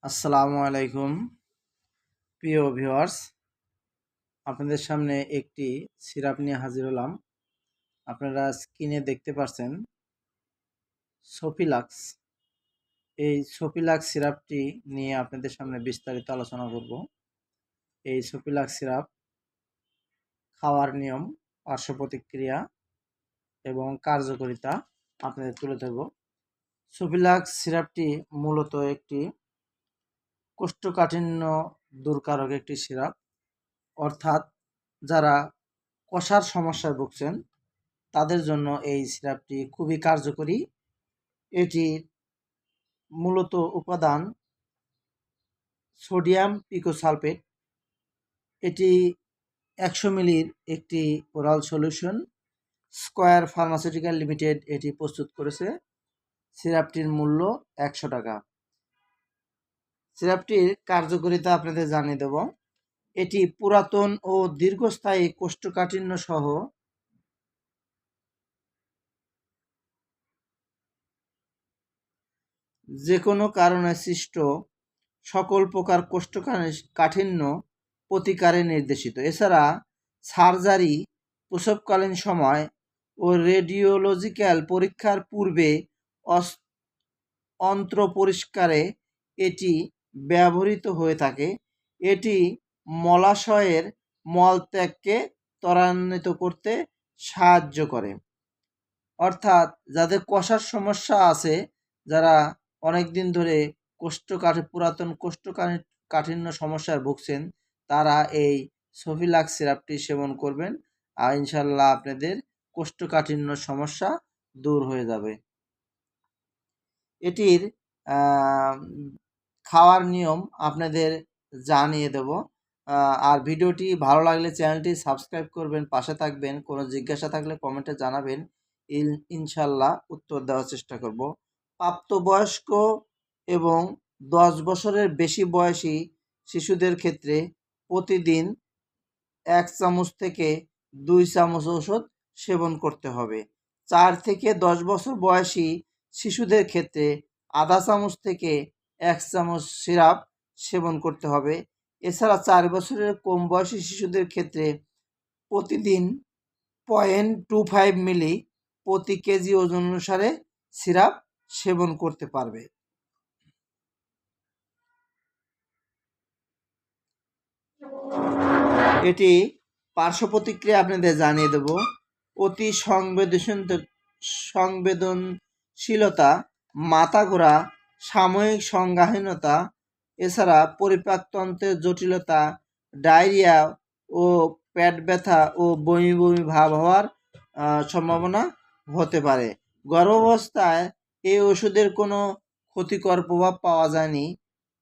আসসালামু আলাইকুম প্রিয় ভিউয়ার্স, আপনাদের সামনে একটি সিরাপ নিয়ে হাজির হলাম। আপনারা স্ক্রিনে দেখতে পাচ্ছেন সোফিলাক্স। এই সোফিলাক্স সিরাপটি নিয়ে আপনাদের সামনে বিস্তারিত আলোচনা করব। এই সোফিলাক্স সিরাপ খাওয়ার নিয়ম, পার্শ্ব প্রতিক্রিয়া এবং কার্যকারিতা আপনাদের তুলে ধরব। সোফিলাক্স সিরাপটি মূলত একটি কোষ্ঠকাঠিন্য দূরকারক একটি সিরাপ, অর্থাৎ যারা কষার সমস্যায় ভুগছেন তাদের জন্য এই সিরাপটি খুবই কার্যকরী। এটির মূলত উপাদান সোডিয়াম পিকোসালফেট। এটি 100 মিলির একটি oral solution. Square pharmaceutical limited এটি প্রস্তুত করেছে। সিরাপটির মূল্য 100 টাকা। সিরাপটির কার্যকারিতা আপনাদের জানিয়ে দেব। এটি পুরাতন ও দীর্ঘস্থায়ী কোষ্ঠকাঠিন্য সহ যে কোনো কারণে সৃষ্ট সকল প্রকার কোষ্ঠকাঠিন্য প্রতিকারে নির্দেশিত। এছাড়া সার্জারি, প্রসবকালীন সময় ও রেডিওলজিক্যাল পরীক্ষার পূর্বে অন্ত্র পরিষ্কারে এটি ব্যবহৃত হয়ে থাকে। এটি মলাশয়ের মলত্যাগকে ত্বরান্বিত করতে সাহায্য করে। অর্থাৎ যাদের কষার সমস্যা আছে, যারা অনেক দিন ধরে পুরাতন কোষ্ঠকাঠিন্য সমস্যায় ভুগছেন, তারা এই সোফিলাক্স সিরাপটি সেবন করবেন আর ইনশাল্লাহ আপনাদের কোষ্ঠকাঠিন্য সমস্যা দূর হয়ে যাবে। এটির খাওয়ার নিয়ম আপনাদের জানিয়ে দেব। আর ভিডিওটি ভালো লাগলে চ্যানেলটি সাবস্ক্রাইব করবেন, পাশে থাকবেন। কোনো জিজ্ঞাসা থাকলে কমেন্টে জানাবেন, ইনশাল্লাহ উত্তর দেওয়ার চেষ্টা করব। প্রাপ্তবয়স্ক এবং 10 বছরের বেশি বয়সী শিশুদের ক্ষেত্রে প্রতিদিন 1 চামচ থেকে 2 চামচ ওষুধ সেবন করতে হবে। 4 থেকে 10 বছর বয়সী শিশুদের ক্ষেত্রে আধা চামচ থেকে 1 চামচ সিরাপ সেবন করতে হবে। এছাড়া 4 বছরের কম বয়সী শিশুদের ক্ষেত্রে প্রতিদিন 0.25 মিলি প্রতি কেজি ওজন অনুসারে সিরাপ সেবন করতে পারবে। এটি পার্শ্ব প্রতিক্রিয়া আপনাদের জানিয়ে দেব। অতি সংবেদনশীলতা, মাথা ঘোরা, সাময়িক সংজ্ঞাহীনতা, এছাড়া পরিপাকতন্ত্রের জটিলতা, ডায়রিয়া ও পেট ব্যথা ও বমি বমি ভাব হওয়ার সম্ভাবনা হতে পারে। গর্ভাবস্থায় এই ওষুধের কোনো ক্ষতিকর প্রভাব পাওয়া যায়নি।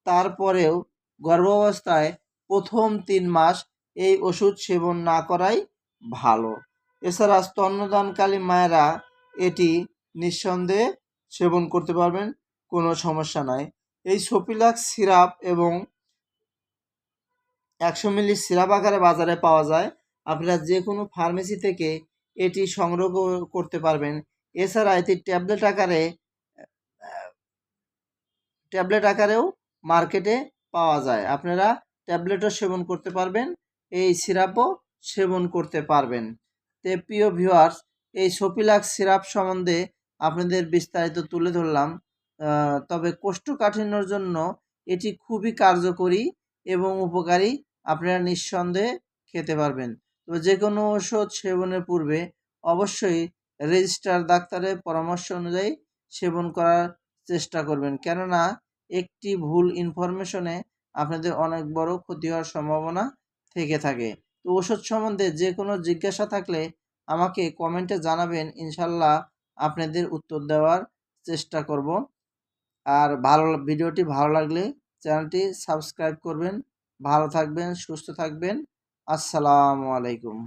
তারপরেও গর্ভাবস্থায় প্রথম 3 মাস এই ওষুধ সেবন না করাই ভালো। এছাড়া স্তন্যদানকালী মায়েরা এটি নিঃসন্দেহে সেবন করতে পারবেন, কোনো সমস্যা নাই। এই সোফিলাক্স সিরাপ এবং 100 মিলি সিরাপ আকারে বাজারে পাওয়া যায়। আপনারা যে কোনো ফার্মেসি থেকে এটি সংগ্রহ করতে পারবেন। এছাড়া এটি ট্যাবলেট আকারেও মার্কেটে পাওয়া যায়। আপনারা ট্যাবলেটও সেবন করতে পারবেন, এই সিরাপও সেবন করতে পারবেন। তো প্রিয় ভিউয়ার্স, এই সোফিলাক্স সিরাপ সম্বন্ধে আপনাদের বিস্তারিত তুলে ধরলাম। তবে কোষ্ঠকাঠিন্যর জন্য এটি খুবই কার্যকরী এবং উপকারী। আপনারা নিঃসন্দেহে খেতে পারবেন। তো যে কোনো ওষুধ সেবনের পূর্বে অবশ্যই রেজিস্টার ডাক্তারের পরামর্শ অনুযায়ী সেবন করার চেষ্টা করবেন, কেননা একটি ভুল ইনফরমেশনে আপনাদের অনেক বড় ক্ষতি হওয়ার সম্ভাবনা থেকে থাকে। তো ওষুধ সম্বন্ধে যে কোনো জিজ্ঞাসা থাকলে আমাকে কমেন্টে জানাবেন, ইনশাল্লাহ আপনাদের উত্তর দেওয়ার চেষ্টা করব। আর ভিডিওটি ভালো লাগলে চ্যানেলটি সাবস্ক্রাইব করবেন। ভালো থাকবেন, সুস্থ থাকবেন। আসসালামু আলাইকুম।